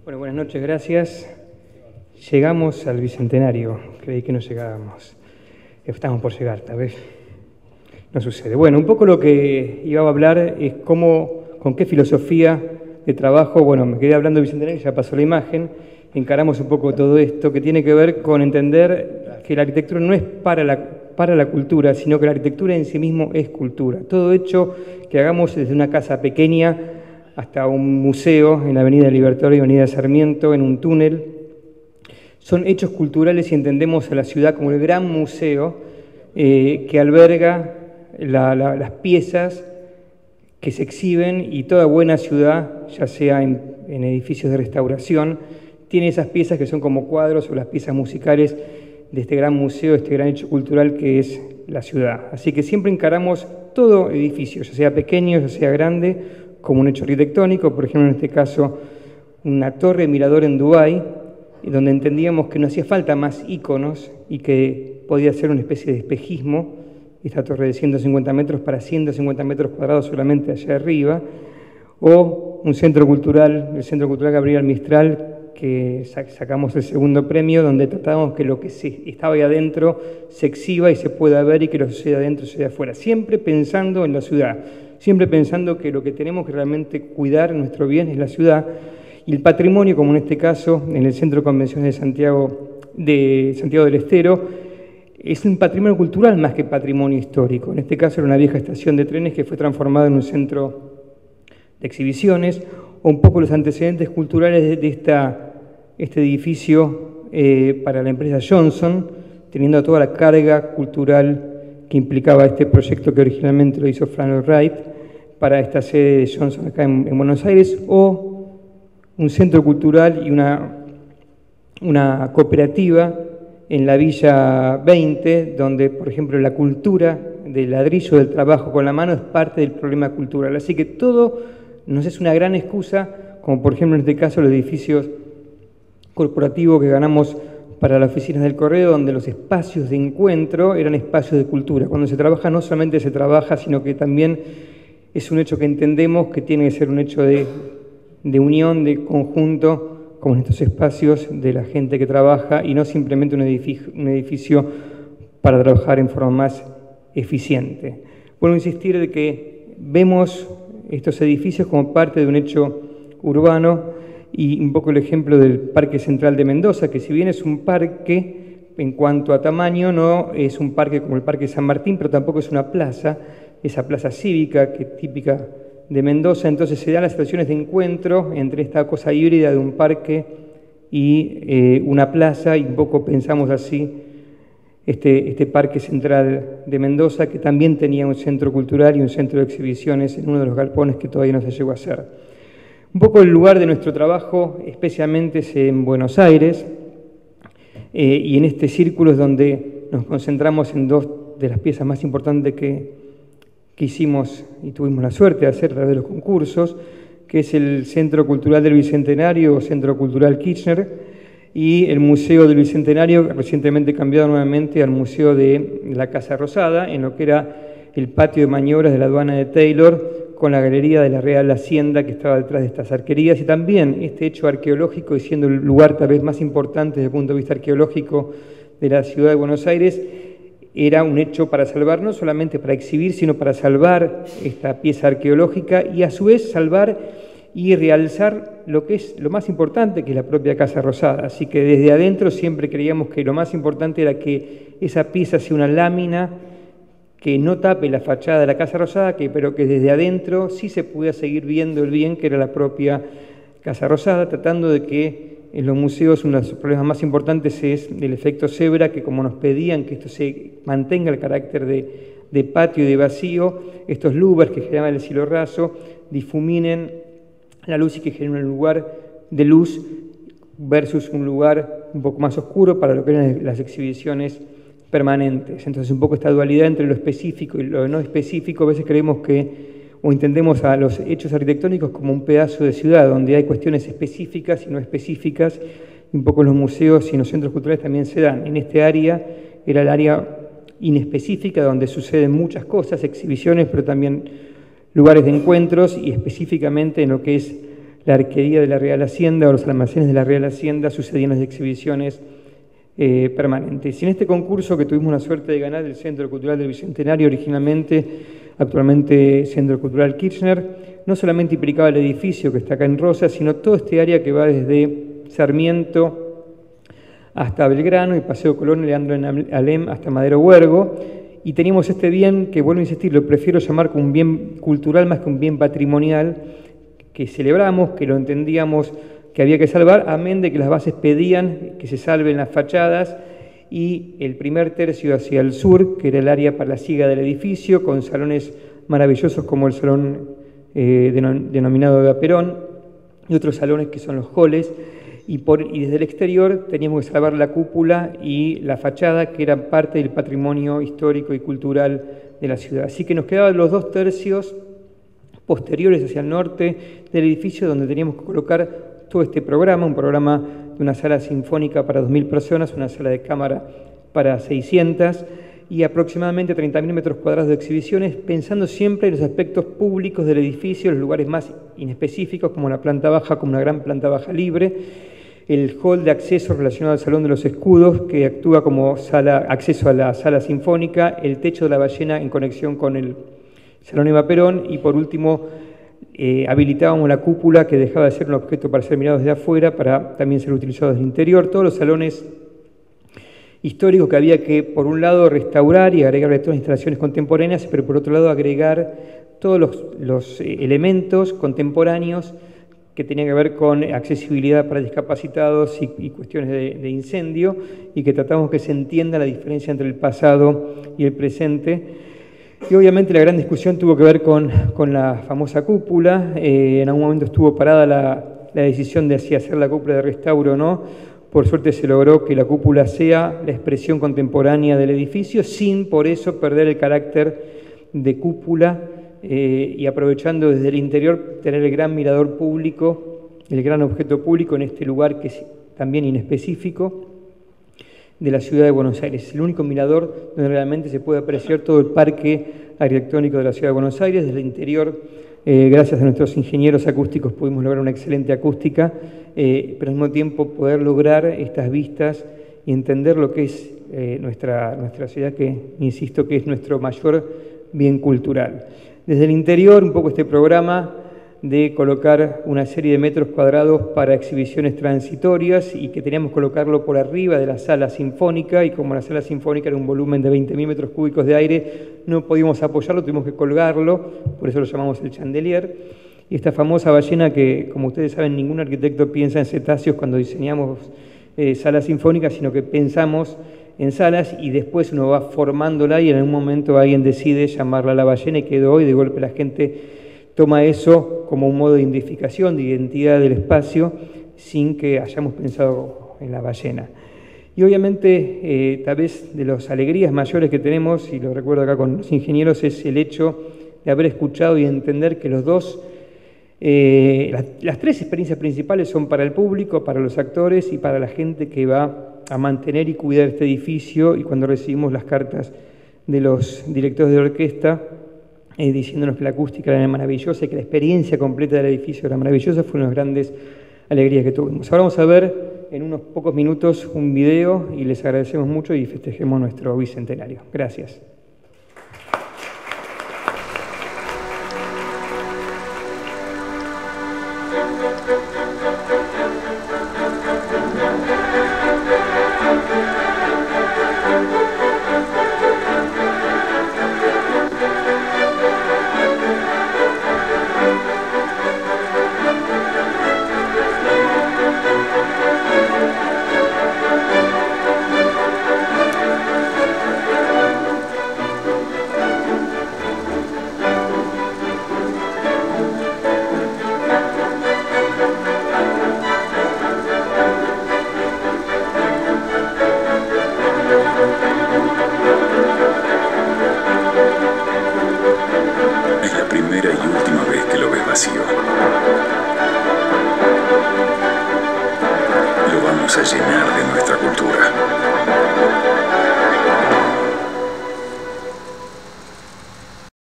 Bueno, buenas noches, gracias. Llegamos al Bicentenario, creí que no llegábamos. Estamos por llegar, tal vez no sucede. Bueno, un poco lo que iba a hablar es con qué filosofía de trabajo, bueno, me quedé hablando del Bicentenario, ya pasó la imagen, encaramos un poco todo esto, que tiene que ver con entender que la arquitectura no es para la cultura, sino que la arquitectura en sí mismo es cultura. Todo hecho que hagamos desde una casa pequeña hasta un museo en la Avenida Libertador y Avenida Sarmiento, en un túnel, son hechos culturales y entendemos a la ciudad como el gran museo que alberga las piezas que se exhiben, y toda buena ciudad, ya sea en edificios de restauración, tiene esas piezas que son como cuadros o las piezas musicales de este gran museo, este gran hecho cultural que es la ciudad. Así que siempre encaramos todo edificio, ya sea pequeño, ya sea grande, como un hecho arquitectónico. Por ejemplo, en este caso, una torre mirador en Dubái, donde entendíamos que no hacía falta más íconos y que podía ser una especie de espejismo, esta torre de 150 metros para 150 metros cuadrados solamente allá arriba, o un centro cultural, el Centro Cultural Gabriel Mistral, que sacamos el segundo premio, donde tratábamos que lo que estaba ahí adentro se exhiba y se pueda ver, y que lo que sucede adentro sucede afuera, siempre pensando en la ciudad, siempre pensando que lo que tenemos que realmente cuidar, nuestro bien, es la ciudad. Y el patrimonio, como en este caso, en el Centro de Convenciones de Santiago del Estero, es un patrimonio cultural más que patrimonio histórico. En este caso era una vieja estación de trenes que fue transformada en un centro de exhibiciones, o un poco los antecedentes culturales de este edificio para la empresa Johnson, teniendo toda la carga cultural que implicaba este proyecto que originalmente lo hizo Frank Lloyd Wright para esta sede de Johnson acá en Buenos Aires, o un centro cultural y una cooperativa en la Villa 20, donde, por ejemplo, la cultura del ladrillo, del trabajo con la mano, es parte del problema cultural. Así que todo nos es una gran excusa, como por ejemplo en este caso los edificios corporativos que ganamos para las oficinas del correo, donde los espacios de encuentro eran espacios de cultura. Cuando se trabaja, no solamente se trabaja, sino que también es un hecho que entendemos que tiene que ser un hecho de unión, de conjunto, como en estos espacios de la gente que trabaja, y no simplemente un edificio para trabajar en forma más eficiente. Vuelvo a insistir de que vemos estos edificios como parte de un hecho urbano, y un poco el ejemplo del Parque Central de Mendoza, que si bien es un parque en cuanto a tamaño, no es un parque como el Parque San Martín, pero tampoco es una plaza, esa plaza cívica que es típica de Mendoza. Entonces se dan las situaciones de encuentro entre esta cosa híbrida de un parque y una plaza, y un poco pensamos así este Parque Central de Mendoza, que también tenía un centro cultural y un centro de exhibiciones en uno de los galpones que todavía no se llegó a hacer. Un poco el lugar de nuestro trabajo, especialmente, es en Buenos Aires, y en este círculo es donde nos concentramos en dos de las piezas más importantes que hicimos y tuvimos la suerte de hacer a través de los concursos, que es el Centro Cultural del Bicentenario o Centro Cultural Kirchner, y el Museo del Bicentenario, recientemente cambiado nuevamente al Museo de la Casa Rosada, en lo que era el patio de maniobras de la aduana de Taylor, con la galería de la Real Hacienda que estaba detrás de estas arquerías, y también este hecho arqueológico, y siendo el lugar tal vez más importante desde el punto de vista arqueológico de la ciudad de Buenos Aires, era un hecho para salvar, no solamente para exhibir, sino para salvar esta pieza arqueológica y a su vez salvar y realzar lo que es lo más importante, que es la propia Casa Rosada. Así que desde adentro siempre creíamos que lo más importante era que esa pieza sea una lámina que no tape la fachada de la Casa Rosada, pero que desde adentro sí se pudiera seguir viendo el bien que era la propia Casa Rosada, tratando de que en los museos uno de los problemas más importantes es el efecto cebra, que como nos pedían que esto se mantenga el carácter de patio y de vacío, estos louvers que generan el cielo raso difuminen la luz y que generen un lugar de luz versus un lugar un poco más oscuro para lo que eran las exhibiciones permanentes. Entonces, un poco esta dualidad entre lo específico y lo no específico. A veces creemos o entendemos a los hechos arquitectónicos como un pedazo de ciudad, donde hay cuestiones específicas y no específicas, y un poco en los museos y en los centros culturales también se dan. En este área era el área inespecífica, donde suceden muchas cosas, exhibiciones, pero también lugares de encuentros, y específicamente en lo que es la arquería de la Real Hacienda o los almacenes de la Real Hacienda sucedían las exhibiciones permanentes. Y en este concurso que tuvimos la suerte de ganar el Centro Cultural del Bicentenario originalmente, actualmente Centro Cultural Kirchner, no solamente implicaba el edificio que está acá en Rosas, sino todo este área que va desde Sarmiento hasta Belgrano y Paseo Colón, Leandro Alem hasta Madero Huergo, y teníamos este bien que, vuelvo a insistir, lo prefiero llamar como un bien cultural más que un bien patrimonial, que celebramos, que lo entendíamos que había que salvar, amén de que las bases pedían que se salven las fachadas, y el primer tercio hacia el sur, que era el área para la siega del edificio, con salones maravillosos como el salón denominado de Perón, y otros salones que son los halls, y desde el exterior teníamos que salvar la cúpula y la fachada, que eran parte del patrimonio histórico y cultural de la ciudad. Así que nos quedaban los 2 tercios posteriores hacia el norte del edificio, donde teníamos que colocar todo este programa, un programa de una sala sinfónica para 2.000 personas, una sala de cámara para 600 y aproximadamente 30.000 metros cuadrados de exhibiciones, pensando siempre en los aspectos públicos del edificio, los lugares más inespecíficos, como la planta baja, como una gran planta baja libre, el hall de acceso relacionado al Salón de los Escudos, que actúa como acceso a la sala sinfónica, el techo de la ballena en conexión con el Salón Eva Perón, y por último habilitábamos la cúpula, que dejaba de ser un objeto para ser mirado desde afuera, para también ser utilizado desde el interior. Todos los salones históricos que había que, por un lado, restaurar y agregar todas las instalaciones contemporáneas, pero por otro lado agregar todos los elementos contemporáneos que tenían que ver con accesibilidad para discapacitados y cuestiones de incendio, y que tratamos que se entienda la diferencia entre el pasado y el presente. Y obviamente la gran discusión tuvo que ver con la famosa cúpula. En algún momento estuvo parada la decisión de si hacer la cúpula de restauro o no. Por suerte se logró que la cúpula sea la expresión contemporánea del edificio, sin por eso perder el carácter de cúpula, y aprovechando desde el interior tener el gran mirador público, el gran objeto público en este lugar que es también inespecífico de la ciudad de Buenos Aires. Es el único mirador donde realmente se puede apreciar todo el parque arquitectónico de la ciudad de Buenos Aires. Desde el interior, gracias a nuestros ingenieros acústicos, pudimos lograr una excelente acústica, pero al mismo tiempo poder lograr estas vistas y entender lo que es nuestra ciudad, que insisto que es nuestro mayor bien cultural. Desde el interior, un poco este programa de colocar una serie de metros cuadrados para exhibiciones transitorias, y que teníamos que colocarlo por arriba de la sala sinfónica, y como la sala sinfónica era un volumen de 20.000 metros cúbicos de aire, no podíamos apoyarlo, tuvimos que colgarlo, por eso lo llamamos el chandelier. Y esta famosa ballena que, como ustedes saben, ningún arquitecto piensa en cetáceos cuando diseñamos salas sinfónicas, sino que pensamos en salas y después uno va formándola, y en algún momento alguien decide llamarla la ballena y quedó, y de golpe la gente toma eso como un modo de identificación, de identidad del espacio, sin que hayamos pensado en la ballena. Y obviamente, tal vez de las alegrías mayores que tenemos, y lo recuerdo acá con los ingenieros, es el hecho de haber escuchado y entender que las 3 experiencias principales son para el público, para los actores y para la gente que va a mantener y cuidar este edificio. Y cuando recibimos las cartas de los directores de orquesta, diciéndonos que la acústica era maravillosa y que la experiencia completa del edificio era maravillosa, fue una de las grandes alegrías que tuvimos. Ahora vamos a ver en unos pocos minutos un video, y les agradecemos mucho y festejemos nuestro bicentenario. Gracias. Es la primera y última vez que lo ves vacío.